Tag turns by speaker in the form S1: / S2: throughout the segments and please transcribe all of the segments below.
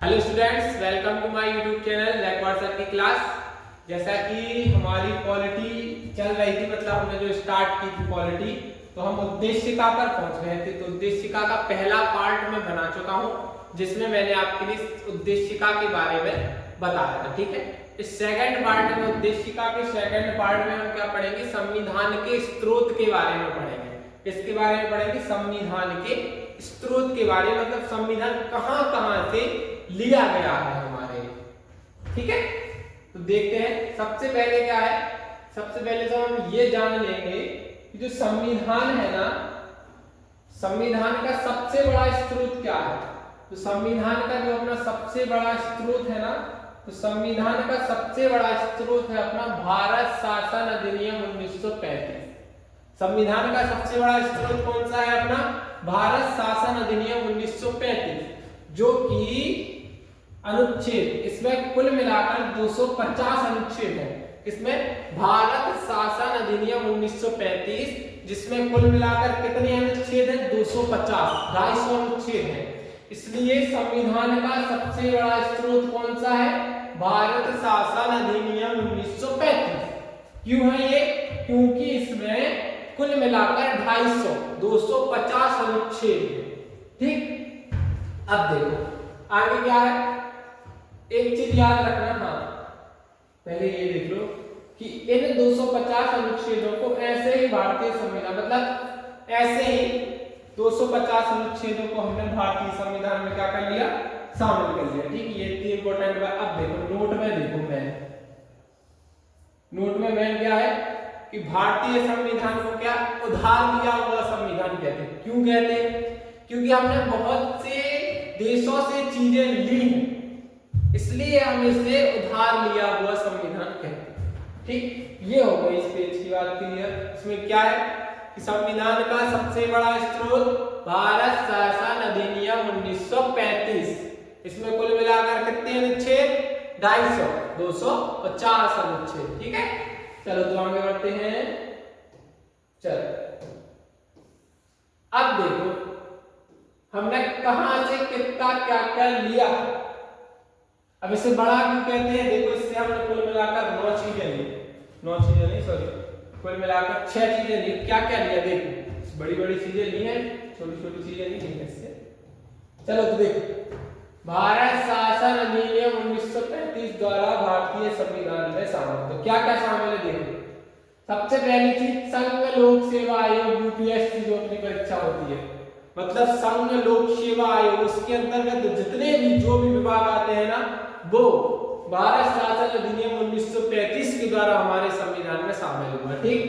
S1: Hello students, welcome to my YouTube channel Raikwar sir की class. जैसा कि हमारी पॉलिटी चल रही थी, मतलब हमने जो स्टार्ट की थी पॉलिटी, तो हम उद्देशिका पर पहुंच गए थे। तो उद्देशिका का पहला पार्ट मैं बना चुका हूं, जिसमें मैंने आपके लिए उद्देशिका के बारे में बताया था। ठीक है, इस सेकंड पार्ट में, उद्देशिका के सेकंड पार्ट में हम क्या पढ़ेंगे? संविधान के स्रोत के बारे में पढ़ेंगे। किसके बारे में पढ़ेंगे? संविधान के स्रोत के बारे में, मतलब संविधान कहां-कहां से लिया गया है हमारे। ठीक है, तो देखते हैं। सबसे पहले क्या है? सबसे पहले तो हम ये जान लेंगे कि जो संविधान है ना, संविधान का सबसे बड़ा स्रोत क्या है। तो संविधान का जो अपना सबसे बड़ा स्रोत है ना, तो संविधान का सबसे बड़ा स्रोत है अपना भारत शासन अधिनियम 1935। संविधान का सबसे बड़ा स्रोत कौन सा है? अपना भारत शासन अधिनियम 1935, जो कि अनुच्छेद, इसमें कुल मिलाकर 250 अनुच्छेद है। इसमें भारत शासन अधिनियम 1935, जिसमें कुल मिलाकर कितने अनुच्छेद हैं? 250, 250 अनुच्छेद है। इसलिए संविधान का सबसे बड़ा स्रोत कौन सा है? भारत शासन अधिनियम 1935। क्यों है ये? क्योंकि इसमें कुल मिलाकर 250 अनुच्छेद है। ठीक, अब देखो आगे क्या है। एक चीज याद रखना, पहले ये देख लो कि इन 250 अनुच्छेदों को ऐसे ही भारतीय संविधान, मतलब ऐसे ही 250 अनुच्छेदों को हमने भारतीय संविधान में क्या कर लिया? शामिल कर लिया। ठीक, ये इतनी इंपॉर्टेंट बात। अब देखो नोट में, देखो नोट में मेन क्या है कि भारतीय संविधान को क्या उधार दिया हुआ संविधान कहते हैं। क्यों कहते हैं? क्योंकि हमने बहुत से देशों से चीजें ली हैं, इसलिए हम इसे उधार लिया हुआ संविधान कहते हैं। ठीक, ये हो गई इस पेज की बात क्लियर। इसमें क्या है कि संविधान का सबसे बड़ा स्रोत भारत शासन अधिनियम 1935। इसमें कुल मिलाकर कितने अनुच्छेद? 250, 250 अनुच्छेद। ठीक है, चलो तो आगे बढ़ते हैं। चलो अब देखो हमने कहां से कितना क्या क्या लिया। अब इसे बड़ा क्यों कहते हैं? देखो इससे हमने कुल मिलाकर 9 चीजें ली, 9 चीजें नहीं, सॉरी, कुल मिलाकर 6 चीजें ली। क्या क्या लिया? देखो बड़ी बड़ी चीजें ली हैं, छोटी छोटी चीजें नहीं ली इससे। चलो तो देखो, भारत शासन अधिनियम 1935 द्वारा भारतीय संविधान में शामिल। तो क्या क्या शामिल है? देखो सबसे पहली चीज संघ लोक सेवा आयोग, यूपीएससी जो अपनी परीक्षा होती है, मतलब संघ लोक सेवा आयोग, उसके अंतर्गत जितने भी जो भी विभाग आते हैं ना, वो भारत शासन अधिनियम 1935 के द्वारा हमारे संविधान में शामिल हुआ। ठीक,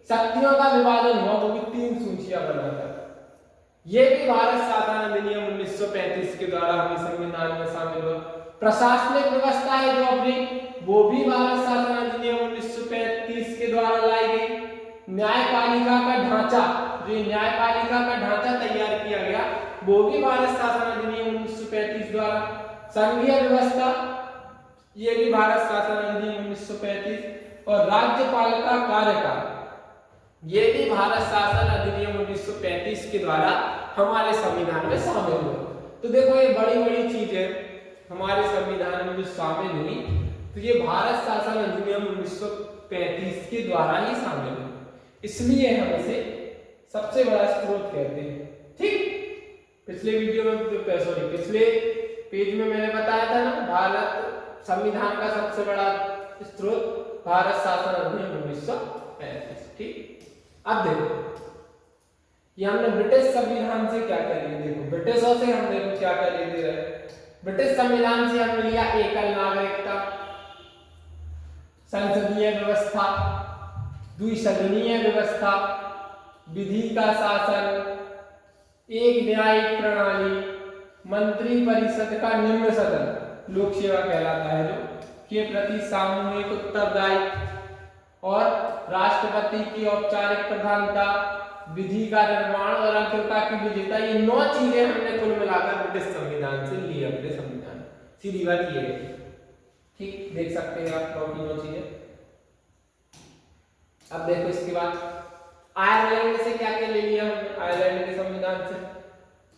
S1: शक्तियों का विभाजन हुआ, वो भी 3 सूचियां बनाकर। ये भी भारत शासन अधिनियम 1935 के द्वारा हमारे संविधान में शामिल हुआ। प्रशासनिक व्यवस्था है जो अपनी, वो भी भारत शासन अधिनियम 1935 के द्वारा लाई गई। न्यायपालिका का ढांचा, जो न्यायपालिका का ढांचा तैयार किया गया, वो भी भारत शासन अधिनियम 1935 द्वारा। संघीय व्यवस्था, ये भी भारत शासन अधिनियम 1935। और राज्यपालिका कार्यकाल, ये भी भारत शासन अधिनियम 1935 के द्वारा हमारे संविधान में शामिल हुआ। तो देखो ये बड़ी बड़ी चीजें हमारे संविधान में जो शामिल हुई, तो ये भारत शासन अधिनियम 1935 के द्वारा ही शामिल हुई, इसलिए हम इसे सबसे बड़ा स्रोत कहते हैं। ठीक, पिछले वीडियो में, सॉरी पिछले पेज में मैंने बताया था ना, भारत संविधान का सबसे बड़ा स्रोत भारत शासन अधिनियम 1935। ठीक, अब देखो ये हमने ब्रिटिश संविधान से क्या क्या लिया। देखो ब्रिटिशों से हम देखो क्या क्या लेते रहे। ब्रिटिश संविधान से हमने लिया एकल नागरिकता, संसदीय व्यवस्था, द्विसदनीय व्यवस्था, विधि का शासन, एक न्यायिक प्रणाली, मंत्री परिषद का निम्न सदन लोक सेवा कहलाता है, जो के प्रति सामूहिक उत्तरदायित्व, और राष्ट्रपति की औपचारिक प्रधानता, विधि का निर्माण और अग्रता की विजेता। ये 9 चीजें हमने कुल मिलाकर ब्रिटिश संविधान से ली अपने संविधान। सीधी बात ये है। ठीक, देख सकते हैं आप 9 चीजें। अब देखो इसके बाद आयरलैंड से क्या क्या ले लिया हमने, आयरलैंड के संविधान से।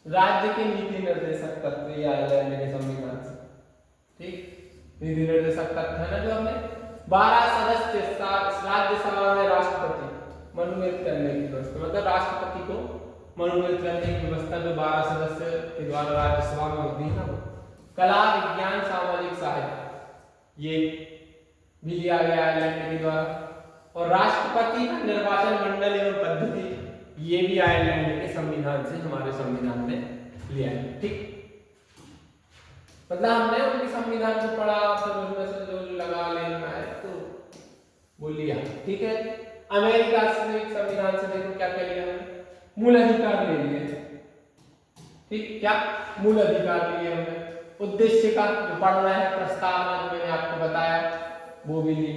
S1: राज्य के नीति निर्देशक तत्व ये आयरलैंड के संविधान से, ठीक। नीति निर्देशक तत्व है ना जो हमने 12 सदस्य राज्यसभा में राष्ट्रपति मनोनीत करने की व्यवस्था, मतलब राष्ट्रपति को मनोनीत करने की व्यवस्था जो 12 सदस्य के द्वारा राज्यसभा में होती है ना। कला विज्ञान सामाजिक साहित्य ये भी लिया गया आयरलैंड के द्वारा, और राष्ट्रपति का निर्वाचन मंडल एवं पद्धति ये भी आयरलैंड के संविधान से हमारे संविधान में लिया है, ठीक। मतलब हमने उनके संविधान को पढ़ा, फिर उसमें से जो लगा लेना है तो वो लिया, ठीक है। अमेरिका से संविधान से देखो क्या क्या लिया हमने, मूल अधिकार ले लिए, ठीक। क्या मूल अधिकार लिए हमने, उद्देश्य का जो पढ़ना है प्रस्तावना जो मैंने आपको बताया वो भी ली,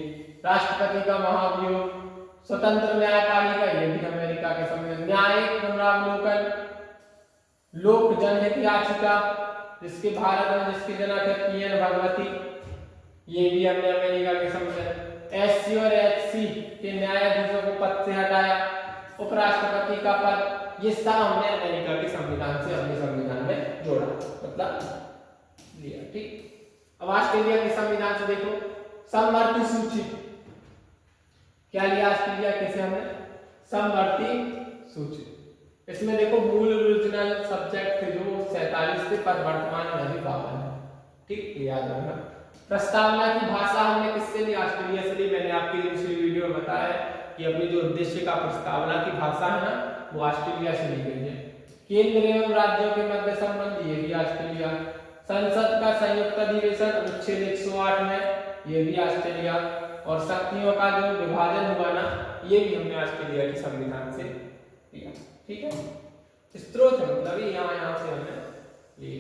S1: राष्ट्रपति का महाभियोग, स्वतंत्र न्यायपालिका ये भी अमेरिका के संविधान, न्यायिक पुनरावलोकन, लोक जनहित याचिका जिसके भारत में जिसके जनक है पीएन भगवती ये भी हमने अमेरिका के संविधान, एससी और एचसी के न्यायाधीशों को पद से हटाया, उपराष्ट्रपति का पद, ये सब हमने अमेरिका के संविधान से अपने संविधान में जोड़ा, मतलब लिया, ठीक। अब ऑस्ट्रेलिया के संविधान से देखो समवर्ती सूची, क्या लिया ऑस्ट्रेलिया कैसे हमने, समवर्ती सूची। इसमें देखो मूल ओरिजिनल सब्जेक्ट थे जो 47 थे पर वर्तमान में अभी 52 है, ठीक, याद रखना। प्रस्तावना की भाषा हमने किससे ली, ऑस्ट्रेलिया से ली। मैंने आपके दूसरी वीडियो में बताया कि अपनी जो उद्देश्य का प्रस्तावना की भाषा है ना वो ऑस्ट्रेलिया से ली गई है। केंद्र एवं राज्यों के मध्य संबंध ये भी ऑस्ट्रेलिया, संसद का संयुक्त अधिवेशन अनुच्छेद 108 में ये भी ऑस्ट्रेलिया, और शक्तियों का जो विभाजन हुआ ना ये भी हमने ऑस्ट्रेलिया के संविधान से लिया, ठीक है। स्रोत है मतलब यहाँ से हमने लिए।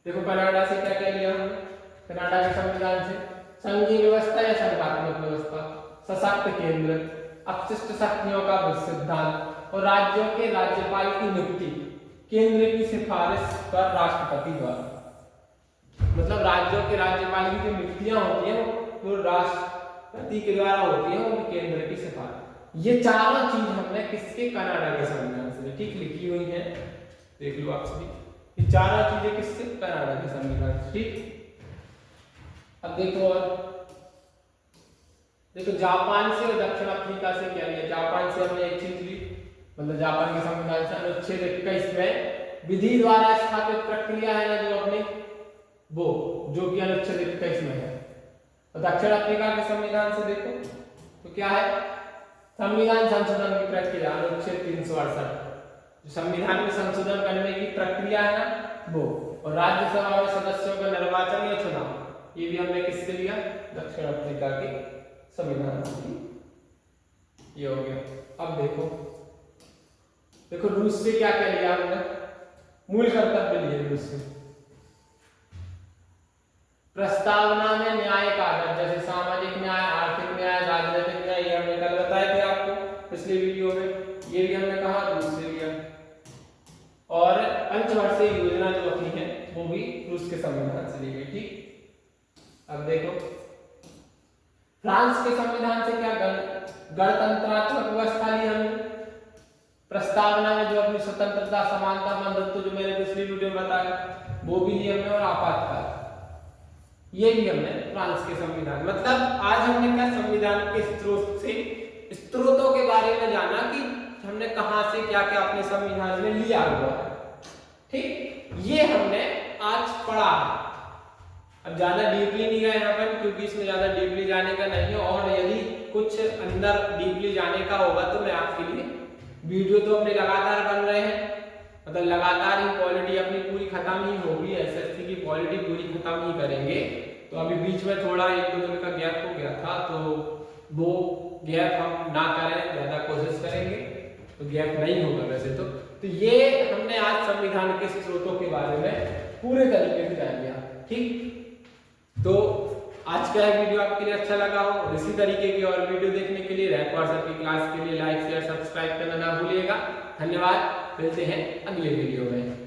S1: देखो कनाडा से क्या क्या लिया हमने, कनाडा के संविधान से संघीय व्यवस्था या संघात्मक व्यवस्था, सशक्त केंद्र, अपशिष्ट शक्तियों का सिद्धांत, और राज्यों के राज्यपाल की नियुक्ति केंद्र की सिफारिश पर राष्ट्रपति द्वारा, मतलब राज्यों के राज्यपाल की जो नियुक्तियां होती हैं वो राष्ट्रपति के द्वारा होती है और केंद्र की सिफारिश। ये चारों चीज हमने किसके, कनाडा के संविधान से, ठीक, लिखी हुई है, देख लो आप सभी। ये चारों चीजें किससे, कनाडा के संविधान से, ठीक। अब देखो और देखो जापान से और दक्षिण अफ्रीका से क्या लिया। जापान से हमने एक चीज ली, मतलब जापान के संविधान से अनुच्छेद 21 में विधि द्वारा स्थापित प्रक्रिया है ना जो अपने वो जो कि अनुच्छेद 21 में है। और दक्षिण अफ्रीका के संविधान से देखो तो क्या है, संविधान संशोधन की प्रक्रिया अनुच्छेद 368, जो संविधान में संशोधन करने की प्रक्रिया है ना वो, और राज्यसभा में सदस्यों का निर्वाचन या चुनाव ये भी हमने किससे लिया, दक्षिण अफ्रीका के संविधान से। ये हो गया। अब देखो देखो रूस से क्या क्या लिया हमने, मूल कर्तव्य लिए रूस से। प्रस्तावना में न्याय का आदर, जैसे सामाजिक न्याय, आर्थिक न्याय, राजनीतिक न्याय, ये हमने कल बताए थे आपको पिछले वीडियो में, ये भी हमने कहा रूस से लिया। और पंचवर्षीय योजना जो अपनी है वो भी रूस के संविधान से ली गई, ठीक। अब देखो फ्रांस के संविधान से क्या, गणतंत्रात्मक व्यवस्था ली हमने। प्रस्तावना में जो अपनी स्वतंत्रता, समानता, बंधुत्व जो मैंने पिछली वीडियो में बताया वो भी ली हमने, और आपातकाल ये भी हमने फ्रांस के संविधान। मतलब आज हमने क्या, संविधान के स्रोत से स्रोतों के बारे में जाना कि हमने कहां से क्या क्या अपने संविधान में लिया हुआ है, ठीक। ये हमने आज पढ़ा है। अब ज्यादा डीपली नहीं गए यहाँ पर क्योंकि इसमें ज्यादा डीपली जाने का नहीं है, और यदि कुछ अंदर डीपली जाने का होगा तो मैं आपके लिए वीडियो तो अपने लगातार बन रहे हैं, मतलब लगातार ही क्वालिटी अपनी पूरी खत्म ही होगी, एसएससी की क्वालिटी पूरी खत्म ही करेंगे। तो अभी बीच में थोड़ा 1-2 दिन का गैप हो गया था, तो वो गैप हम ना करें, ज्यादा कोशिश करेंगे तो गैप नहीं होगा वैसे तो ये हमने आज संविधान के स्रोतों के बारे में पूरे तरीके से जान लिया, ठीक। तो आज का वीडियो आपके लिए अच्छा लगा हो, इसी तरीके की और वीडियो देखने के लिए रैंक सर की क्लास के लिए लाइक शेयर सब्सक्राइब करना ना भूलिएगा। धन्यवाद, मिलते हैं अगले वीडियो में।